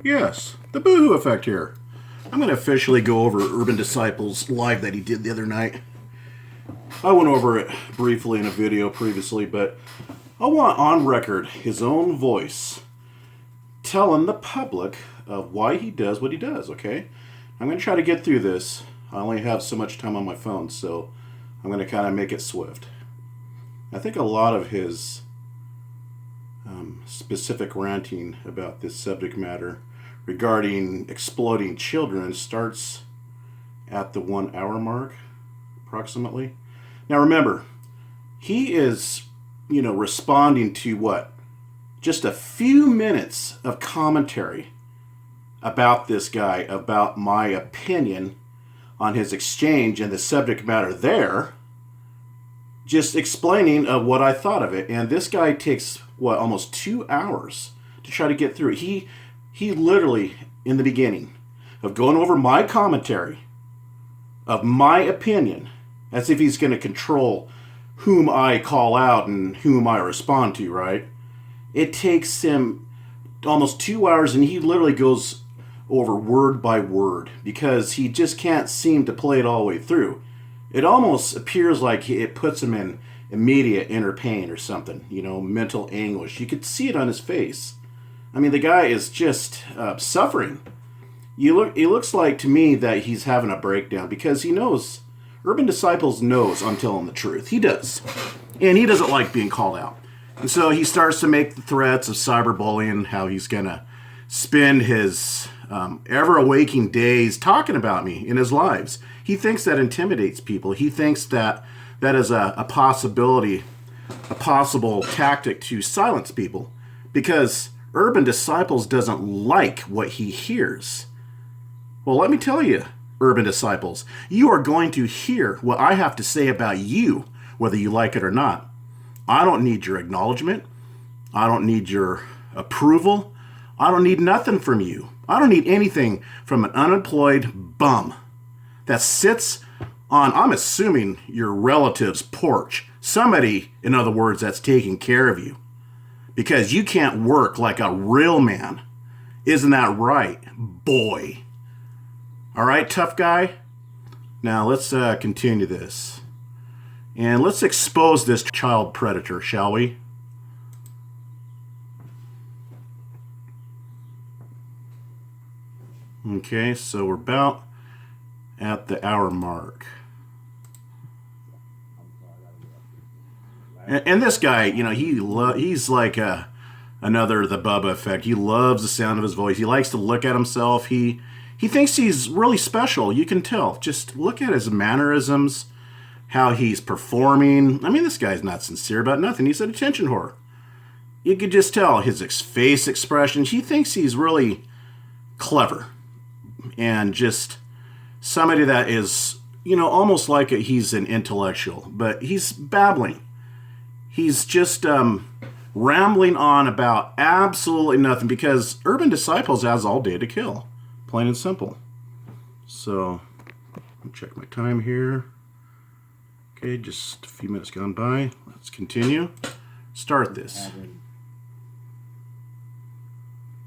Yes, the Boohoo Effect here. I'm going to officially go over Urban Disciples live that he did the other night. I went over it briefly in a video previously, but I want on record his own voice telling the public of why he does what he does, okay? I'm going to try to get through this. I only have so much time on my phone, so I'm going to kind of make it swift. I think a lot of his specific ranting about this subject matter regarding exploiting children starts at the 1 hour mark, approximately. Now remember, he is, responding to what? Just a few minutes of commentary about this guy, about my opinion on his exchange and the subject matter there, just explaining what I thought of it. And this guy takes, almost 2 hours to try to get through it. He literally, in the beginning of going over my commentary, of my opinion, as if he's going to control whom I call out and whom I respond to, right? It takes him almost 2 hours, and he literally goes over word by word because he just can't seem to play it all the way through. It almost appears like it puts him in immediate inner pain or something, mental anguish. You could see it on his face. I mean, the guy is just suffering. It looks like to me that he's having a breakdown because he knows, Urban Disciples knows I'm telling the truth. He does. And he doesn't like being called out. And so he starts to make the threats of cyberbullying, how he's going to spend his ever-awaking days talking about me in his lives. He thinks that intimidates people. He thinks that that is a possibility, a possible tactic to silence people because Urban Disciples doesn't like what he hears. Well, let me tell you, Urban Disciples, you are going to hear what I have to say about you, whether you like it or not. I don't need your acknowledgement. I don't need your approval. I don't need nothing from you. I don't need anything from an unemployed bum that sits on, I'm assuming, your relative's porch. Somebody, in other words, that's taking care of you. Because you can't work like a real man. Isn't that right, boy? All right, tough guy? Now, let's continue this. And let's expose this child predator, shall we? Okay, so we're about at the hour mark. And this guy, he's like another the Bubba effect. He loves the sound of his voice. He likes to look at himself. He thinks he's really special. You can tell. Just look at his mannerisms, how he's performing. I mean, this guy's not sincere about nothing. He's an attention whore. You could just tell his face expressions. He thinks he's really clever and just somebody that is, almost like he's an intellectual, but he's babbling. He's just rambling on about absolutely nothing because Urban Disciples has all day to kill. Plain and simple. So, let me check my time here. Okay, just a few minutes gone by. Let's continue. Start this.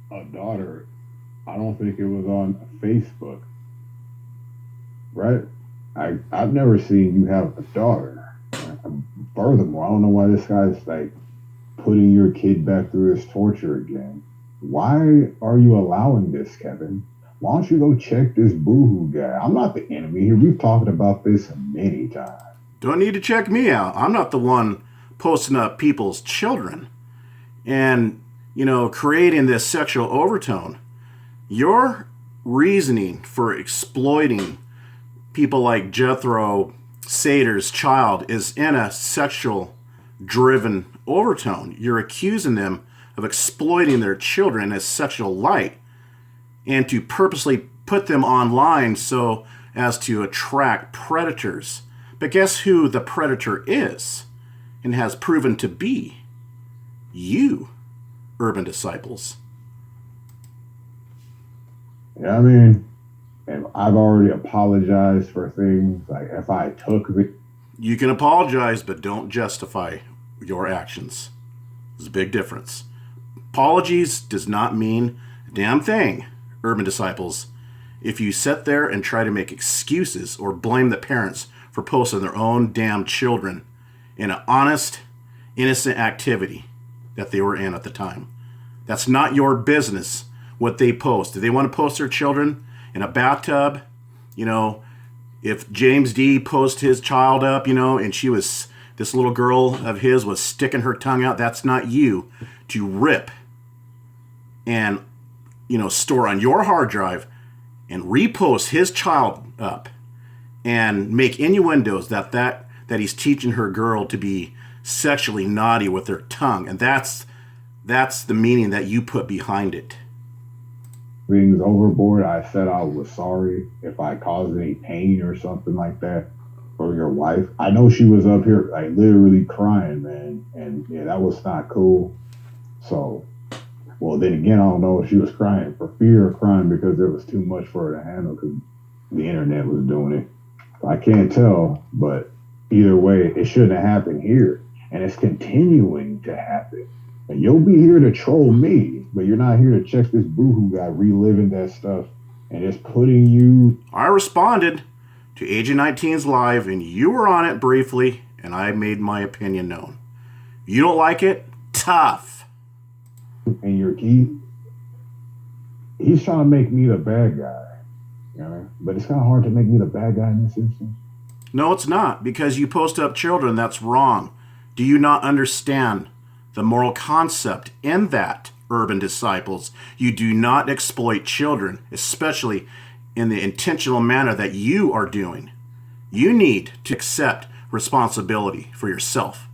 A daughter, I don't think it was on Facebook. Right? I've never seen you have a daughter. Furthermore, I don't know why this guy's like putting your kid back through this torture again. Why are you allowing this, Kevin? Why don't you go check this Boohoo guy? I'm not the enemy here. We've talked about this many times. Don't need to check me out. I'm not the one posting up people's children and, creating this sexual overtone. Your reasoning for exploiting people like Jethro Sater's child is in a sexual-driven overtone. You're accusing them of exploiting their children in a sexual light and to purposely put them online so as to attract predators. But guess who the predator is and has proven to be? You, Urban Disciples. Yeah, I mean, and I've already apologized for things. Like, if I took the... You can apologize, but don't justify your actions. There's a big difference. Apologies does not mean Damn thing, Urban Disciples, if you sit there and try to make excuses or blame the parents for posting their own damn children in an honest, innocent activity that they were in at the time. That's not your business what they post. Do they want to post their children in a bathtub? You know, if James D posted his child up, and this little girl of his was sticking her tongue out, that's not you to rip and, store on your hard drive and repost his child up and make innuendos that he's teaching her girl to be sexually naughty with her tongue. And that's the meaning that you put behind it. Things overboard. I said I was sorry if I caused any pain or something like that for your wife. I know she was up here like literally crying, man. And yeah, that was not cool. So, well, then again, I don't know if she was crying for fear or crying because there was too much for her to handle because the internet was doing it. I can't tell, but either way, it shouldn't have happened here. And it's continuing to happen. And you'll be here to troll me, but you're not here to check this boohoo guy reliving that stuff and it's putting you. I responded to Agent 19's live, and you were on it briefly, and I made my opinion known. You don't like it? Tough. And he's trying to make me the bad guy. But it's kind of hard to make me the bad guy in this instance. No, it's not, because you post up children. That's wrong. Do you not understand the moral concept in that, Urban Disciples? You do not exploit children, especially in the intentional manner that you are doing. You need to accept responsibility for yourself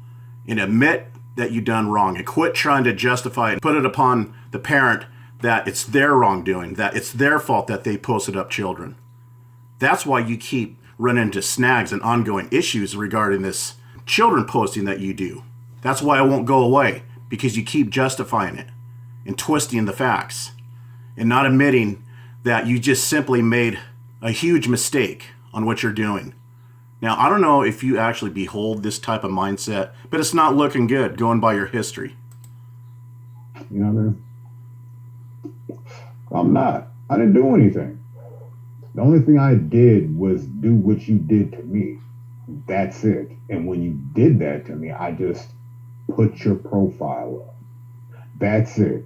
and admit that you've done wrong and quit trying to justify it and put it upon the parent that it's their wrongdoing, that it's their fault that they posted up children. That's why you keep running into snags and ongoing issues regarding this children posting that you do. That's why it won't go away, because you keep justifying it and twisting the facts and not admitting that you just simply made a huge mistake on what you're doing. Now, I don't know if you actually behold this type of mindset, but it's not looking good going by your history. You know what I mean? I'm not. I didn't do anything. The only thing I did was do what you did to me. That's it. And when you did that to me, I just put your profile up. That's it.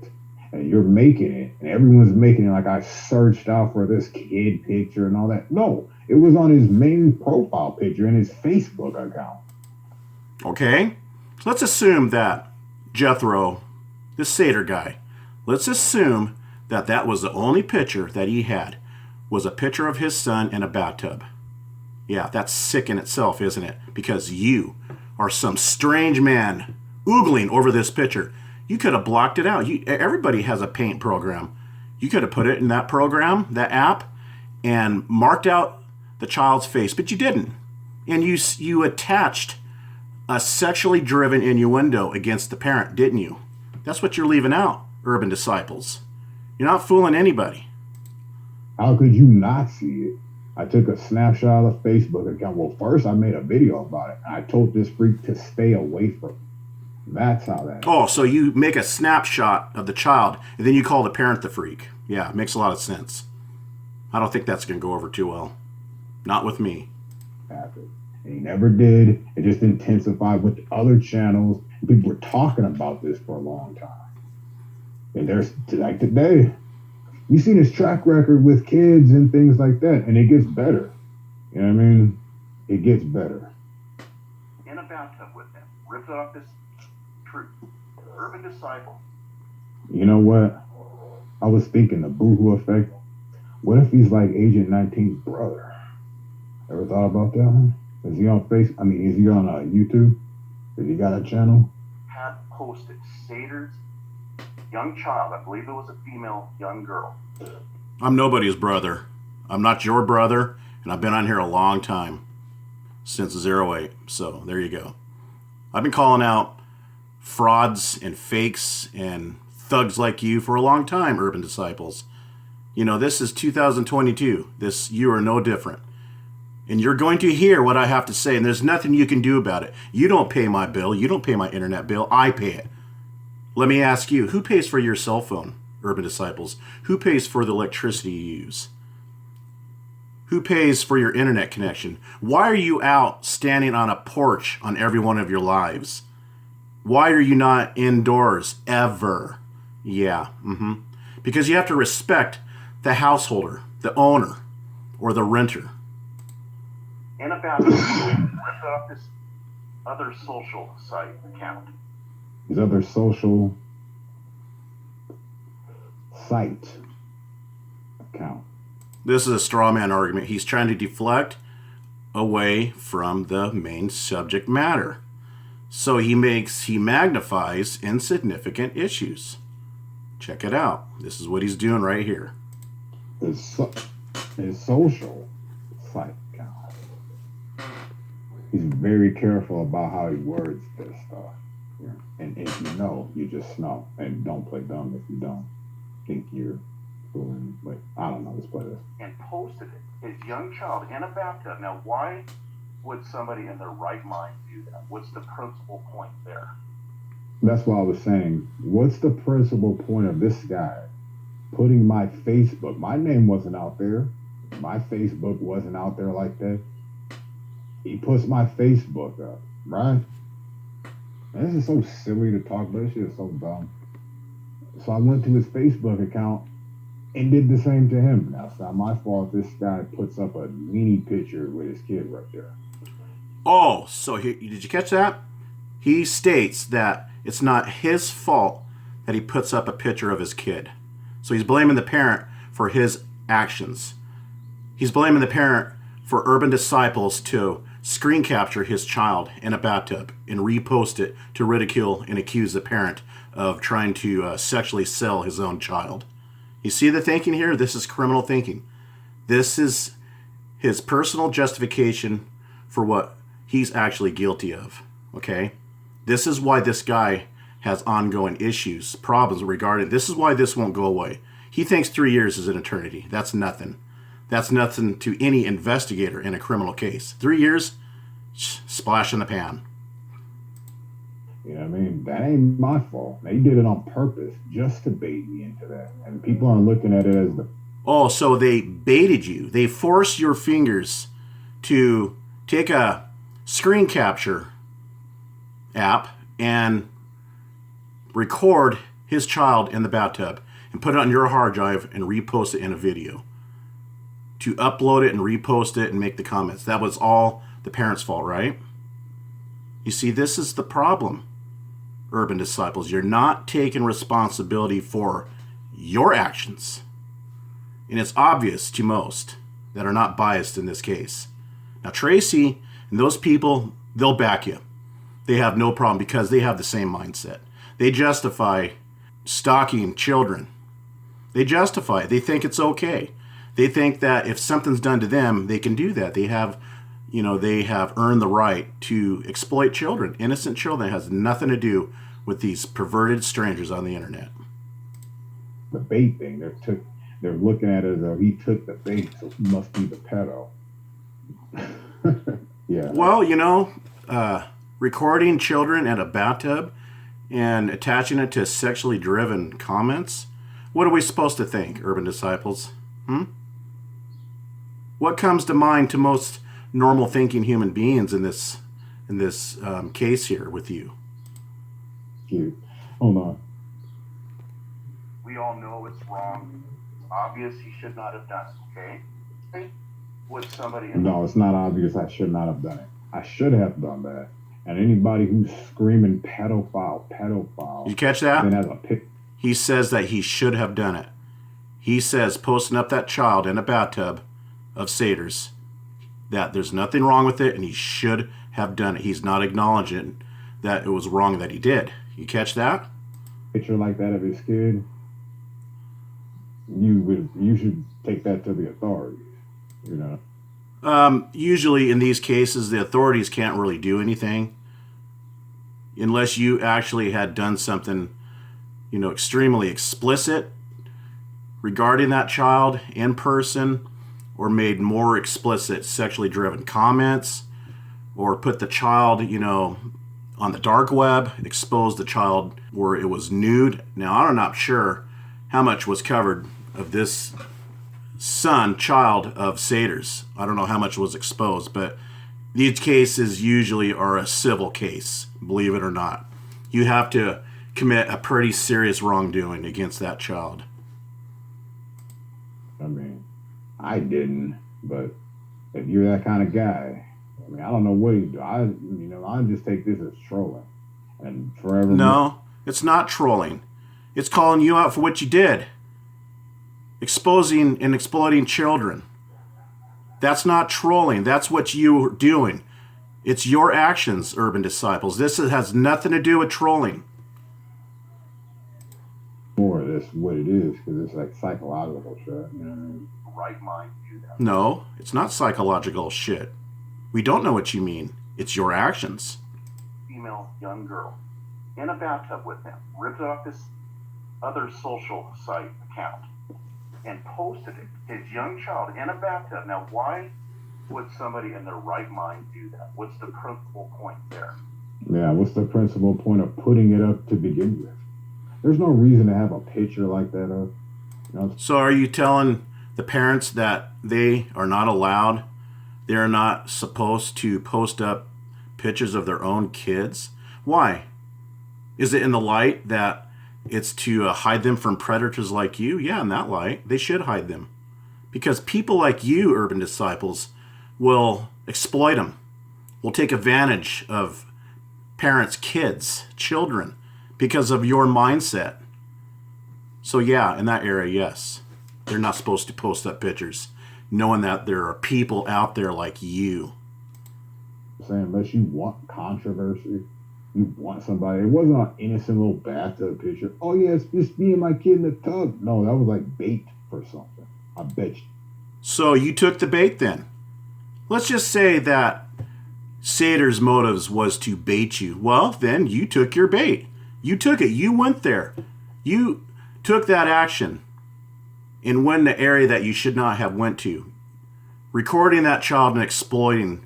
And you're making it, and everyone's making it like I searched out for this kid picture and all that. No, it was on his main profile picture in his Facebook account. Okay, so let's assume that Jethro, this satyr guy, let's assume that was the only picture that he had, was a picture of his son in a bathtub. Yeah, that's sick in itself, isn't it? Because you are some strange man oogling over this picture. You could have blocked it out. Everybody has a paint program. You could have put it in that program, that app, and marked out the child's face, but you didn't. And you attached a sexually driven innuendo against the parent, didn't you? That's what you're leaving out, Urban Disciples. You're not fooling anybody. How could you not see it? I took a snapshot of the Facebook account. Well, first I made a video about it. I told this freak to stay away from it. That's how that is. Oh, so you make a snapshot of the child, and then you call the parent the freak. Yeah, it makes a lot of sense. I don't think that's going to go over too well. Not with me. And he never did. It just intensified with the other channels. People were talking about this for a long time. And there's, like today, you see his track record with kids and things like that, and it gets better. You know what I mean? It gets better. In a bathtub with him, ripped off this truth. Urban Disciple. You know what? I was thinking the boohoo effect. What if he's like Agent 19's brother? Ever thought about that one? Is he on is he on YouTube? Has he got a channel? Had posted Satyrs, young child, I believe it was a female young girl. I'm nobody's brother. I'm not your brother, and I've been on here a long time. Since 08. So there you go. I've been calling out frauds and fakes and thugs like you for a long time, Urban Disciples. You know, this is 2022. You are no different. And you're going to hear what I have to say, and there's nothing you can do about it. You don't pay my bill. You don't pay my internet bill. I pay it. Let me ask you, who pays for your cell phone, Urban Disciples? Who pays for the electricity you use? Who pays for your internet connection? Why are you out standing on a porch on every one of your lives? Why are you not indoors ever? Yeah, because you have to respect the householder, the owner, or the renter. And about this other social site account. His other social site account. This is a straw man argument. He's trying to deflect away from the main subject matter. So he magnifies insignificant issues. Check it out. This is what he's doing right here. His social site account. He's very careful about how he words this stuff. Yeah. And if you know, you just know. And don't play dumb if you don't think you're fooling. Like, I don't know, let's play this. And posted it, his young child in a bathtub. Now, why would somebody in their right mind do that? What's the principal point there? That's why I was saying, what's the principal point of this guy putting my Facebook? My name wasn't out there. My Facebook wasn't out there like that. He puts my Facebook up, right? And this is so silly to talk about. This shit is so dumb. So I went to his Facebook account and did the same to him. Now, it's not my fault this guy puts up a mini picture with his kid right there. Oh, so did you catch that? He states that it's not his fault that he puts up a picture of his kid. So he's blaming the parent for his actions. He's blaming the parent for Urban Disciples to screen capture his child in a bathtub and repost it to ridicule and accuse the parent of trying to sexually sell his own child. You see the thinking here? This is criminal thinking. This is his personal justification for what he's actually guilty of. Okay? This is why this guy has ongoing issues, problems regarding. This is why this won't go away. He thinks 3 years is an eternity. That's nothing. That's nothing to any investigator in a criminal case. 3 years, splash in the pan. You know what I mean? That ain't my fault. They did it on purpose just to bait me into that. And people aren't looking at it as the... Oh, so they baited you. They forced your fingers to take a screen capture app and record his child in the bathtub and put it on your hard drive and repost it in a video. To upload it and repost it and make the comments. That was all the parents' fault, right? You see, this is the problem, Urban Disciples. You're not taking responsibility for your actions. And it's obvious to most that are not biased in this case. Now, Tracy and those people, they'll back you. They have no problem because they have the same mindset. They justify stalking children. They justify it. They think it's okay. They think that if something's done to them, they can do that. They have earned the right to exploit children, innocent children. It has nothing to do with these perverted strangers on the internet. The bait thing, they're looking at it as though he took the bait, so he must be the pedo. Yeah. Well, recording children at a bathtub and attaching it to sexually driven comments. What are we supposed to think, Urban Disciples? What comes to mind to most normal thinking human beings in this case here with you? Cute. Hold on. We all know it's wrong. It's obvious he should not have done it, okay? Would somebody... No, it's not obvious I should not have done it. I should have done that. And anybody who's screaming pedophile. Did you catch that? Then has a pic. He says that he should have done it. He says posting up that child in a bathtub of satyrs, that there's nothing wrong with it and he should have done it. He's not acknowledging that it was wrong that he did. You catch that? Picture like that of his kid, you should take that to the authorities, Usually in these cases, the authorities can't really do anything unless you actually had done something, extremely explicit regarding that child in person, or made more explicit sexually driven comments, or put the child, on the dark web, exposed the child where it was nude. Now, I'm not sure how much was covered of this child of satyrs. I don't know how much was exposed, but these cases usually are a civil case, believe it or not. You have to commit a pretty serious wrongdoing against that child. I mean, I didn't, but if you're that kind of guy, I mean, I don't know what you do. I just take this as trolling, and forever. No, it's not trolling. It's calling you out for what you did. Exposing and exploiting children. That's not trolling. That's what you're doing. It's your actions, Urban Disciples. This has nothing to do with trolling. More of this what it is, because it's like psychological shit. You know what I mean? Right mind do that. No, it's not psychological shit. We don't know what you mean. It's your actions. Female young girl in a bathtub with him, ripped off this other social site account and posted it. His young child in a bathtub. Now, why would somebody in their right mind do that? What's the principal point there? Yeah, what's the principal point of putting it up to begin with? There's no reason to have a picture like that up. You know? So are you telling the parents that they are not allowed, they're not supposed to post up pictures of their own kids? Why? Is it in the light that it's to hide them from predators like you? Yeah, in that light, they should hide them. Because people like you, Urban Disciples, will exploit them, will take advantage of parents, kids, children, because of your mindset. So yeah, in that area, yes. They're not supposed to post up pictures, knowing that there are people out there like you. I'm saying, unless you want controversy, you want somebody. It wasn't an innocent little bathtub picture. Oh yeah, it's just me and my kid in the tub. No, that was like bait for something. I bet you. So you took the bait then. Let's just say that Satyr's motives was to bait you. Well, then you took your bait. You took it. You went there. You took that action and went in the area that you should not have went to. Recording that child and exploiting,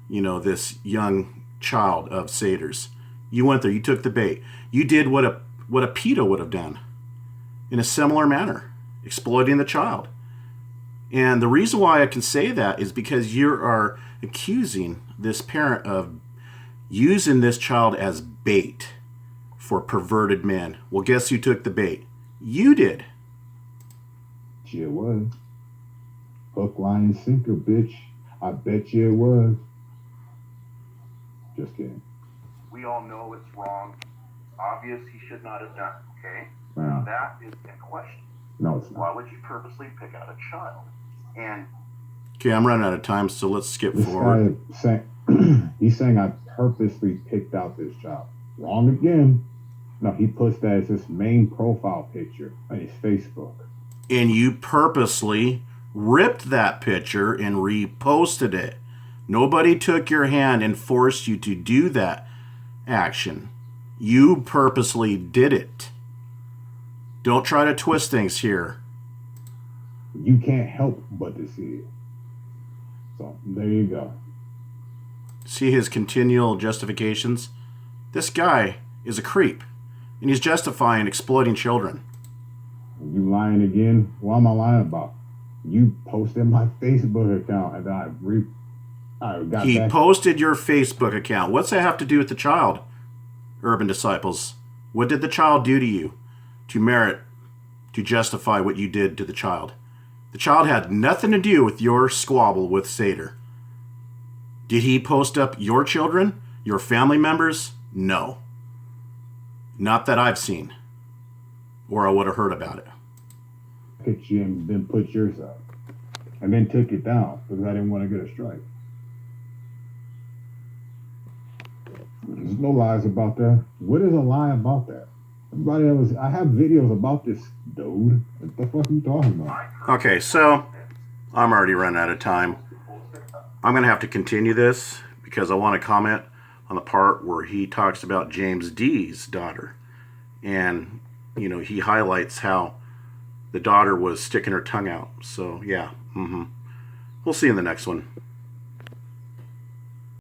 this young child of satyrs. You went there. You took the bait. You did what a pedo would have done in a similar manner, exploiting the child. And the reason why I can say that is because you are accusing this parent of using this child as bait for perverted men. Well, guess who took the bait? You did. Yeah, it was. Hook, line, and sinker, bitch. I bet you it was. Just kidding. We all know it's wrong. Obvious he should not have done it, okay? Yeah. That is in question. No, it's Why not. would you purposely pick out a child? And Okay, I'm running out of time, so let's skip This forward. guy saying he's saying I purposely picked out this child. Wrong again. No, he puts that as his main profile picture on his Facebook. And you purposely ripped that picture and reposted it. Nobody took your hand and forced you to do that action. You purposely did it. Don't try to twist things here. You can't help but to see it. So there you go. See his continual justifications? This guy is a creep, and he's justifying exploiting children. You lying again? What am I lying about? You posted my Facebook account and then I got He back. posted your Facebook account. What's that have to do with the child, Urban Disciples? What did the child do to you to merit, to justify what you did to the child? The child had nothing to do with your squabble with Satyr. Did he post up your children, your family members? No. Not that I've seen. Or I would have heard about it. At you and then put yours up. And then took it down because I didn't want to get a strike. There's no lies about that. What is a lie about that? I have videos about this dude. What the fuck are you talking about? Okay, so I'm already running out of time. I'm going to have to continue this because I want to comment on the part where he talks about James D's daughter. And, he highlights how the daughter was sticking her tongue out. So, yeah. We'll see you in the next one.